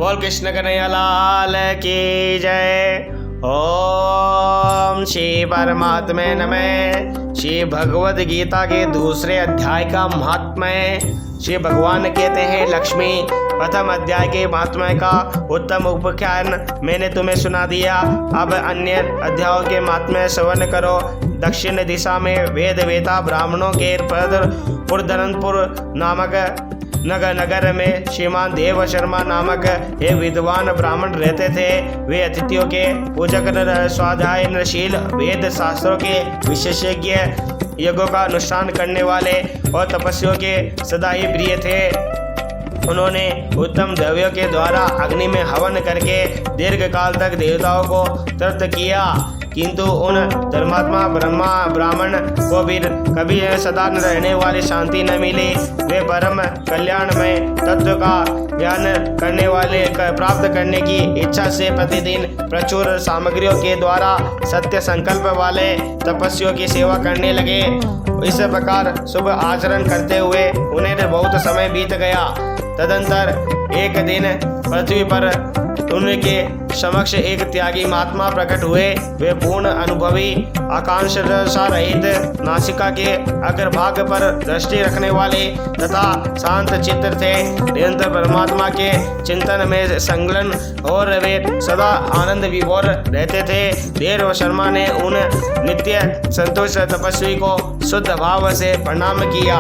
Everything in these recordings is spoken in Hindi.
बोल कृष्ण कन्हैया लाल की जय। ओम श्री परमात्मे नमः। श्री भगवद गीता के दूसरे अध्याय का महात्म्य। श्री भगवान कहते हैं, लक्ष्मी प्रथम अध्याय के महात्म्य का उत्तम उपाख्यान मैंने तुम्हें सुना दिया। अब अन्य अध्यायों के महात्म्य श्रवण करो। दक्षिण दिशा में वेद वेता ब्राह्मणों के पुरधनपुर नामक नगर में श्रीमान देव शर्मा नामक एक विद्वान ब्राह्मण रहते थे। वे अतिथियों के पूजक, स्वाध्यायनशील, वेद शास्त्रों के विशेषज्ञ, यज्ञों का अनुष्ठान करने वाले और तपस्वियों के सदा ही प्रिय थे। उन्होंने उत्तम द्रव्यों के द्वारा अग्नि में हवन करके दीर्घ काल तक देवताओं को तृप्त किया, किंतु उन धर्मात्मा ब्राह्मण को भी कभी सदा न रहने वाली शांति न मिली। वे परम कल्याणमय तत्व का ज्ञान करने वाले प्राप्त करने की इच्छा से प्रतिदिन प्रचुर सामग्रियों के द्वारा सत्य संकल्प वाले तपस्वियों की सेवा करने लगे। इस प्रकार शुभ आचरण करते हुए उन्हें बहुत समय बीत गया। तदंतर एक दिन पृथ्वी पर उनके समक्ष एक त्यागी महात्मा प्रकट हुए। वे पूर्ण अनुभवी, आकांक्षा रहित, नासिका के अग्रभाग पर दृष्टि रखने वाले तथा शांत चित्त थे। निरंतर परमात्मा के चिंतन में संलग्न और वे सदा आनंद विभोर रहते थे। देव शर्मा ने उन नित्य संतुष्ट तपस्वी को शुद्ध भाव से प्रणाम किया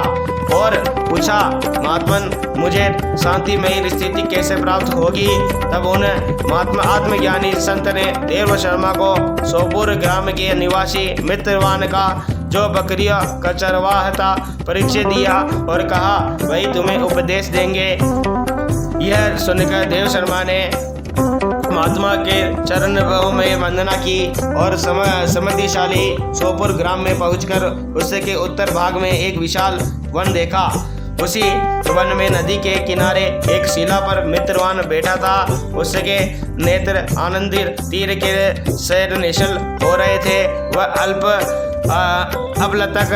और पूछा, महात्मन, मुझे शांतिमयी स्थिति कैसे प्राप्त होगी? तब उन आत्मज्ञानी संत ने देव शर्मा को सोपुर ग्राम के निवासी मित्रवान का जो बकरिया का चरवाह था परिचय दिया और कहा, वही तुम्हें उपदेश देंगे। यह सुनकर देव शर्मा ने महात्मा के चरण में वंदना की और समृद्धिशाली सोपुर ग्राम में पहुंचकर उसके उत्तर भाग में एक विशाल वन देखा। उसी वन में नदी के किनारे एक शिला पर मित्रवान बैठा था। उसके नेत्र आनंदित तीर के सैर निश्चल हो रहे थे। वह अबलतक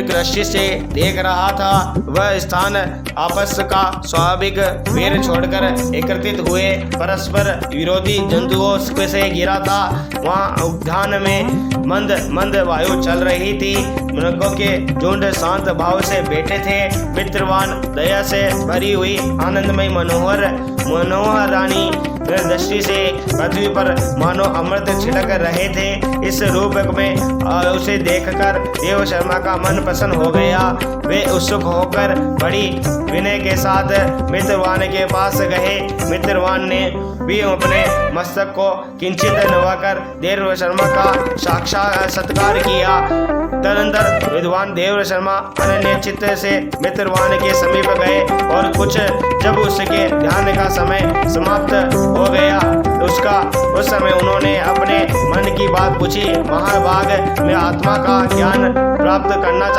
दृष्टि से देख रहा था। वह स्थान आपस का स्वाभाविक वीर छोड़कर एकत्रित हुए परस्पर विरोधी जंतुओं से घिरा था। वहाँ उद्यान में मंद वायु चल रही थी। मृगों के झुंड शांत भाव से बैठे थे। मित्रवान दया से भरी हुई आनंदमय मनोहर रानी दृष्टि से पृथ्वी पर मानो अमृत छिड़क रहे थे। इस रूप में उसे देखकर देव शर्मा का मन प्रसन्न हो गया। वे उत्सुक होकर बड़ी विनय के साथ मित्रवान के पास गए। मित्रवान ने भी अपने मस्तक को किंचित नवाकर देव शर्मा का साक्षात सत्कार किया। तदनंतर विद्वान देव शर्मा अनन्य चित्त से मित्रवान के समीप गए और कुछ जब उसके ध्यान का समय समाप्त हो गया उस समय उन्होंने अपने मन की बात पूछी। महाभाग मैं आत्मा का ज्ञान प्राप्त करना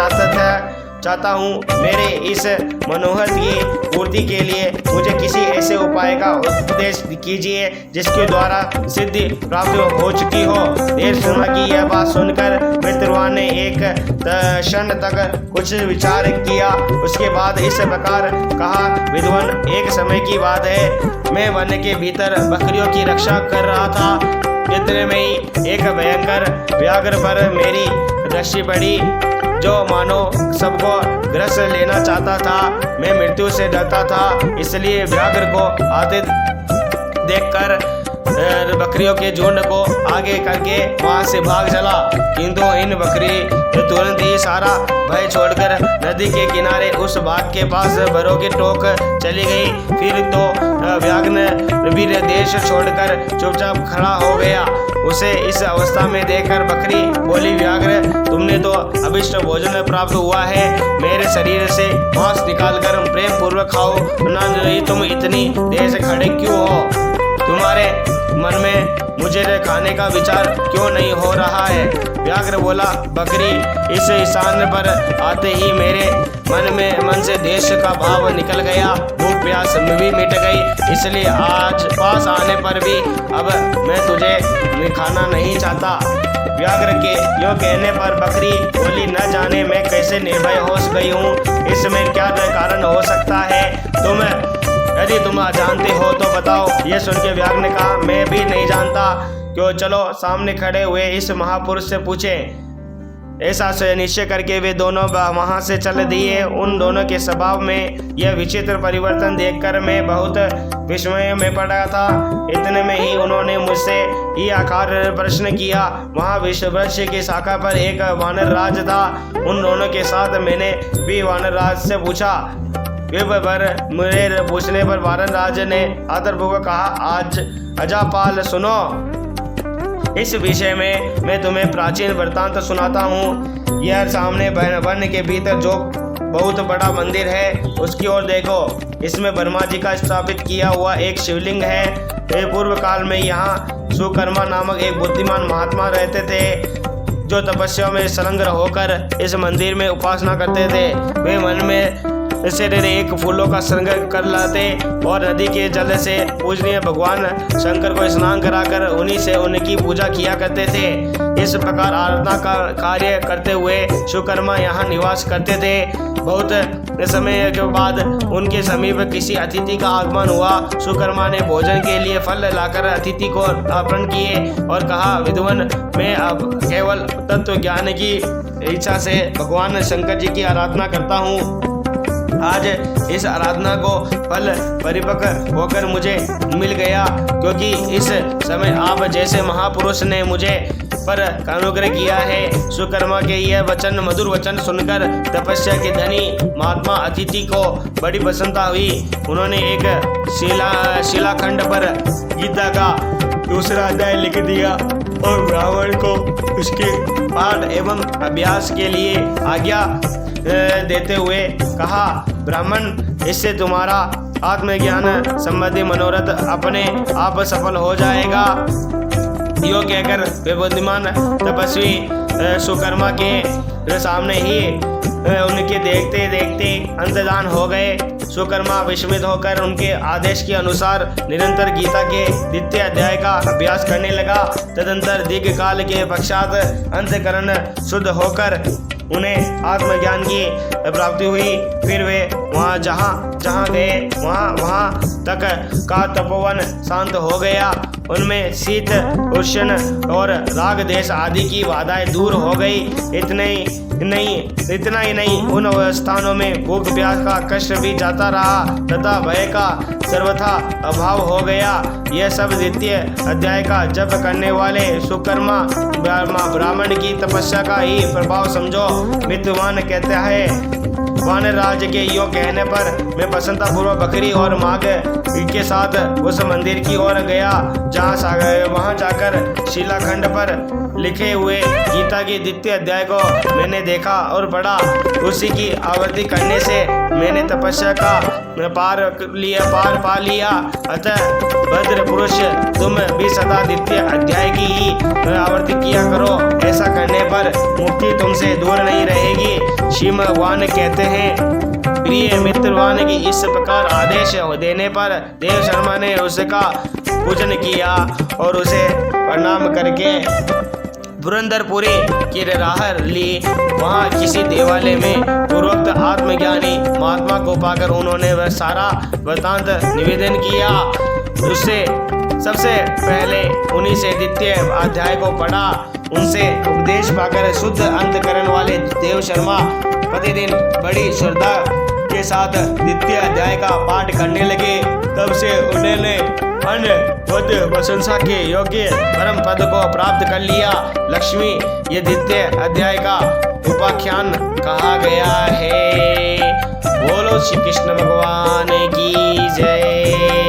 चाहता हूँ। मेरे इस मनोहर की पूर्ति के लिए मुझे किसी ऐसे उपाय का उपदेश कीजिए जिसके द्वारा सिद्धि प्राप्त हो चुकी हो। देव शर्मा की यह बात सुनकर मित्रवान ने एक क्षण तक कुछ विचार किया। उसके बाद इस प्रकार कहा, विद्वान, एक समय की बात है, मैं वन के भीतर बकरियों की रक्षा कर रहा था। इतने में ही एक भयंकर व्याघ्र पर मेरी दृष्टि पड़ी जो मानो सबको ग्रस लेना चाहता था। मैं मृत्यु से डरता था, इसलिए व्याघ्र को आते देखकर बकरियों के झुंड को आगे करके वहां से भाग चला, किंतु इन बकरी तुरंत ही सारा भय छोड़कर नदी के किनारे उस बाग के पास भरों की टोक चली गई। फिर तो व्याघ्र भी देश छोड़कर चुपचाप खड़ा हो गया। उसे इस अवस्था में देखकर बकरी बोली, व्याघ्र, तुमने तो अभिष्ट भोजन प्राप्त हुआ है। मेरे शरीर से मांस निकालकर प्रेम पूर्वक खाओ, न तुम इतनी देर से खड़े क्यों हो? तुम्हारे मन में मुझे खाने का विचार क्यों नहीं हो रहा है? व्याघ्र बोला, बकरी, इस स्थान पर आते ही मेरे मन से देश का भाव निकल गया। भूख प्यास भी मिट गई, इसलिए आज पास आने पर भी अब मैं तुझे खाना नहीं चाहता। व्याघ्र के यो कहने पर बकरी बोली, न जाने मैं कैसे निर्भय हो गई हूँ। इसमें क्या कारण हो सकता है? तुम यदि तुम जानते हो तो बताओ। ये सुन के व्याघ्र ने कहा, मैं भी नहीं जानता। क्यों, चलो सामने खड़े हुए इस महापुरुष से पूछे। ऐसा निश्चय करके वे दोनों वहां से चल दिए। उन दोनों के स्वभाव में यह विचित्र परिवर्तन देखकर मैं बहुत विस्मय में पड़ा था। इतने में ही उन्होंने मुझसे ही आकार प्रश्न किया। वहां विश्व वृक्ष की शाखा पर एक वानर राज था। उन दोनों के साथ मैंने भी वानर राज से पूछा। मेरे पूछने पर वानर राज ने आदरपूर्वक कहा, आज अजापाल सुनो, इस विषय में मैं तुम्हें प्राचीन वृत्तांत सुनाता हूँ। यह सामने वन के भीतर जो बहुत बड़ा मंदिर है उसकी ओर देखो। इसमें ब्रह्मा जी का स्थापित किया हुआ एक शिवलिंग है। पूर्व काल में यहाँ सुकर्मा नामक एक बुद्धिमान महात्मा रहते थे जो तपस्या में संलग्न होकर इस मंदिर में उपासना करते थे। वे मन में से एक फूलों का संग्रह कर लाते और नदी के जल से पूजनीय भगवान शंकर को स्नान कराकर उन्हीं से उनकी पूजा किया करते थे। इस प्रकार आराधना का कार्य करते हुए सुकर्मा यहाँ निवास करते थे। बहुत समय के बाद उनके समीप किसी अतिथि का आगमन हुआ। सुकर्मा ने भोजन के लिए फल लाकर अतिथि को अर्पण किए और कहा, विद्वान, मैं अब केवल तत्व ज्ञान की इच्छा से भगवान शंकर जी की आराधना करता हूँ। आज इस आराधना को फल परिपक्व होकर मुझे मिल गया, क्योंकि इस समय आप जैसे महापुरुष ने मुझे पर अनुग्रह किया है। सुकर्मा के यह वचन, मधुर वचन सुनकर तपस्या के धनी महात्मा अतिथि को बड़ी प्रसन्नता हुई। उन्होंने एक शिलाखंड पर गीता का दूसरा अध्याय लिख दिया और ब्राह्मण को उसके पाठ एवं अभ्यास के लिए आज्ञा देते हुए कहा, ब्राह्मण, इससे तुम्हारा आत्मज्ञान संबंधी मनोरथ अपने आप सफल हो जाएगा। यो कहकर वे बुद्धिमान तपस्वी सुकर्मा के सामने ही उनके देखते देखते अंतर्धान हो गए। सुकर्मा विस्मित होकर उनके आदेश के अनुसार निरंतर गीता के द्वितीय अध्याय का अभ्यास करने लगा। तदंतर दीर्घ काल के पश्चात अंतःकरण शुद्ध होकर उन्हें आत्मज्ञान की प्राप्ति हुई। फिर वे जहाँ गए वहाँ तक का तपोवन शांत हो गया। उनमें शीत, उष्ण और राग देश आदि की बाधाएं दूर हो गई। इतना ही नहीं, उन स्थानों में भूख प्यास का कष्ट भी जाता रहा तथा भय का सर्वथा अभाव हो गया। यह सब द्वितीय अध्याय का जप करने वाले सुकर्मा ब्राह्मण की तपस्या का ही प्रभाव समझो। विद्वान कहते हैं, वानर राज के यो कहने पर मैं प्रसन्नतापूर्वक बकरी और माघ के साथ उस मंदिर की ओर गया। वहां जाकर शिलाखंड पर लिखे हुए गीता के द्वितीय अध्याय को मैंने देखा और पढ़ा। उसी की आवृत्ति करने से मैंने तपस्या का पार पा लिया। अतः भद्र पुरुष, तुम भी सदा द्वितीय अध्याय की ही आवृत्ति किया करो। ऐसा करने पर मुक्ति तुमसे दूर नहीं रहेगी। श्री भगवान कहते हैं, प्रिय मित्रवान की इस प्रकार आदेश देने पर देव शर्मा ने उसका पूजन किया और उसे प्रणाम करके पुरंदरपुरी की राह ली। वहाँ किसी देवालय में पूर्वोक्त आत्मज्ञानी महात्मा को पाकर उन्होंने वह सारा वृत्तांत निवेदन किया। उससे सबसे पहले उन्हीं से द्वितीय अध्याय को पढ़ा। उनसे उपदेश पाकर शुद्ध अंतकरण वाले देव शर्मा प्रतिदिन बड़ी श्रद्धा के साथ द्वितीय अध्याय का पाठ करने लगे। तब से उन्होंने अन्य प्रशंसा के योग्य परम पद को प्राप्त कर लिया। लक्ष्मी, ये द्वितीय अध्याय का उपाख्यान कहा गया है। बोलो श्री कृष्ण भगवान की जय।